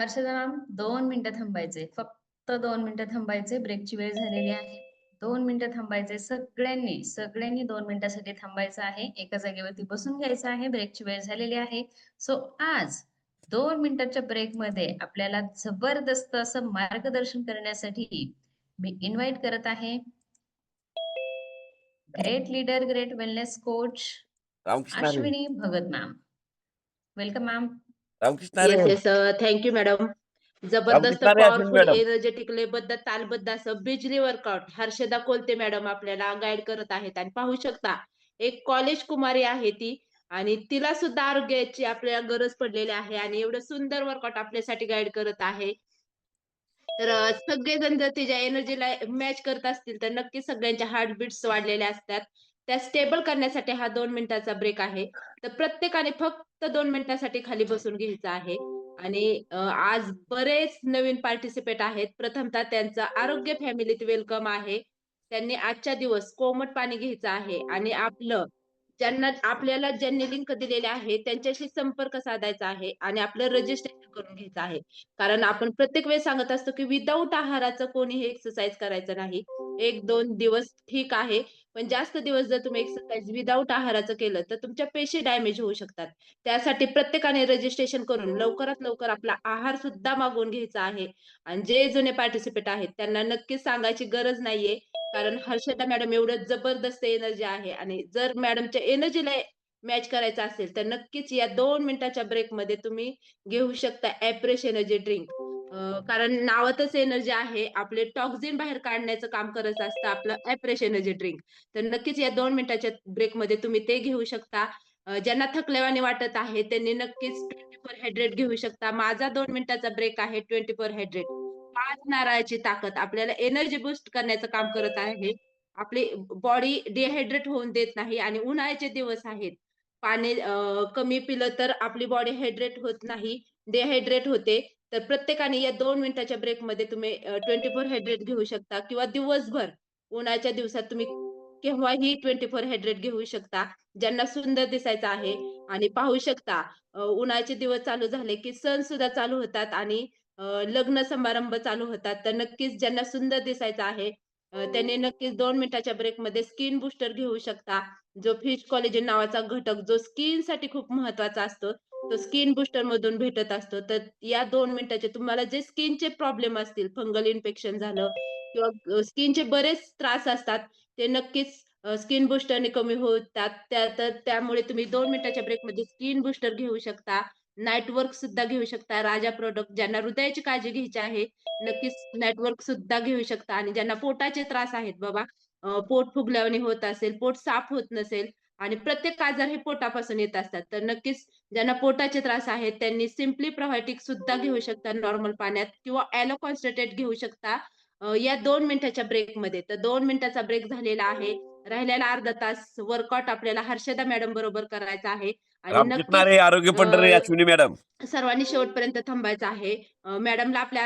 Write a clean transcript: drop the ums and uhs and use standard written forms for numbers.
Harshada ma'am 2 मिनिटं थांबायचे. फक्त 2 मिनिटं थांबायचे. ब्रेकची वेळ झालेली आहे. 2 मिनिटं थांबायचे. सगळ्यांनी 2 मिनिटासाठी थांबायचं आहे. एका जागेवरती बसून घ्यायचं आहे. ब्रेकची वेळ झालेली आहे. सो आज 2 मिनिटाच्या ब्रेकमध्ये आपल्याला जबरदस्त असं मार्गदर्शन करण्यासाठी मी इन्व्हाइट करत आहे great leader, great wellness coach Ramkrishna Hari. Ashwini Bhagat ma'am. Welcome ma'am. Ramkrishna Hari. Yes yes thank you madam. जबरदस्त Ramkrishna Hari Ashwini powerful madam. Energetic लयबद्ध तालबद्ध असं बिजली वर्कआउट हर्षदा कोलते मॅडम आपल्याला गाईड करत आहेत. आणि पाहू शकता एक कॉलेज कुमारी आहे ती, आणि तिला सुद्धा आरोग्याची आपल्याला गरज पडलेली आहे, आणि एवढं सुंदर वर्कआउट आपल्यासाठी गाईड करत आहे. तर सगळेजण जर तिच्या एनर्जीला मॅच करत असतील तर नक्कीच सगळ्यांच्या हार्टबीट्स वाढलेल्या असतात. त्या स्टेबल करण्यासाठी हा 2 मिनिटाचा ब्रेक आहे. तर प्रत्येकाने फक्त 2 मिनिटासाठी खाली बसून घ्यायचं आहे. आणि आज बरेच नवीन पार्टिसिपेट आहेत. प्रथमतः त्यांचं आरोग्य फॅमिलीत वेलकम आहे. त्यांनी आजच्या दिवस कोमट पाणी घ्यायचं आहे, आणि ज्यांना आपल्याला ज्यांनी लिंक दिलेले आहे त्यांच्याशी संपर्क साधायचा आहे, आणि आपलं रजिस्ट्रेशन करून घ्यायचं आहे. कारण आपण प्रत्येक वेळेस सांगत असतो, की विदाऊट आहाराचं कोणीही एक्सरसाइज करायचं नाही. 1-2 दिवस ठीक आहे, पण जास्त दिवस जर तुम्ही एक्सरसाइज विदाऊट आहाराचं केलं, तर तुमच्या पेशी डॅमेज होऊ शकतात. त्यासाठी प्रत्येकाने रजिस्ट्रेशन करून लवकरात लवकर आपला आहार सुद्धा मागवून घ्यायचा आहे. आणि जे जुने पार्टिसिपेट आहेत त्यांना नक्कीच सांगायची गरज नाहीये, कारण हर्षदा मॅडम एवढं जबरदस्त एनर्जी आहे, आणि जर मॅडमच्या एनर्जीला मॅच करायचं असेल, तर नक्कीच या 2 मिनिटाच्या ब्रेकमध्ये तुम्ही घेऊ शकता फ्रेश एनर्जी ड्रिंक. कारण नावातच एनर्जी आहे. आपले टॉक्सिन बाहेर काढण्याचं काम करत असतं आपलं फ्रेश एनर्जी ड्रिंक. तर नक्कीच या 2 मिनिटाच्या ब्रेकमध्ये तुम्ही ते घेऊ शकता. ज्यांना थकल्यावाने वाटत आहे त्यांनी नक्कीच 24 हायड्रेट घेऊ शकता. माझा 2 मिनिटाचा ब्रेक आहे 24 हायड्रेट. 5 नारळाची ताकद आपल्याला एनर्जी बूस्ट करण्याचं काम करत आहे. आपली बॉडी डिहायड्रेट होऊन देत नाही, आणि उन्हाळ्याचे दिवस आहेत. पाणी कमी पिलं तर आपली बॉडी हायड्रेट होत नाही, डिहायड्रेट होते. तर प्रत्येकाने या 2 मिनिटाच्या ब्रेकमध्ये तुम्ही 24 हायड्रेट घेऊ शकता, किंवा दिवसभर उन्हाळ्याच्या दिवसात तुम्ही केव्हाही 24 हायड्रेट घेऊ शकता. ज्यांना सुंदर दिसायचं आहे, आणि पाहू शकता उन्हाळ्याचे दिवस चालू झाले, की सण सुद्धा चालू होतात, आणि लग्न समारंभ चालू होतात. तर नक्कीच ज्यांना सुंदर दिसायचं आहे त्यांनी नक्कीच 2 मिनिटाच्या ब्रेकमध्ये स्किन बूस्टर घेऊ शकता. जो फिश कोलॅजन नावाचा घटक जो स्किनसाठी खूप महत्वाचा असतो, तो स्किन बूस्टर मधून भेटत असतो. तर या 2 मिनिटाचे तुम्हाला जे स्किनचे प्रॉब्लेम असतील, फंगल इन्फेक्शन झालं किंवा स्किनचे बरेच त्रास असतात, ते नक्कीच स्किन बूस्टरने कमी होतात. तर त्यामुळे तुम्ही 2 मिनिटाच्या ब्रेकमध्ये स्किन बूस्टर घेऊ शकता. नाईट वर्क सुद्धा घेऊ शकता. राजा प्रॉडक्ट ज्यांना हृदयाची काळजी घ्यायची आहे, नक्कीच नेटवर्क सुद्धा घेऊ शकता. आणि ज्यांना पोटाचे त्रास आहेत बाबा, पोट फुगल्यावानी होत असेल, पोट साफ होत नसेल, आणि प्रत्येक आजार हे पोटापासून येत असतात. तर नक्कीच ज्यांना पोटाचे त्रास आहेत त्यांनी सिम्पली प्रोबायोटिक सुद्धा घेऊ शकता नॉर्मल पाण्यात, किंवा ॲलो कॉन्सन्ट्रेट घेऊ शकता या 2 मिनिटाच्या ब्रेकमध्ये. तर 2 मिनिटाचा ब्रेक झालेला आहे. राहिलेला अर्धा तास वर्कआउट आपल्याला हर्षदा मॅडम बरोबर करायचा आहे, आणि रामकृष्ण नक्कीच हरी. आरोग्य पंढरी अश्विनी मॅडम. सर्वांनी शेवटपर्यंत थांबायचं आहे. मॅडमला आपल्या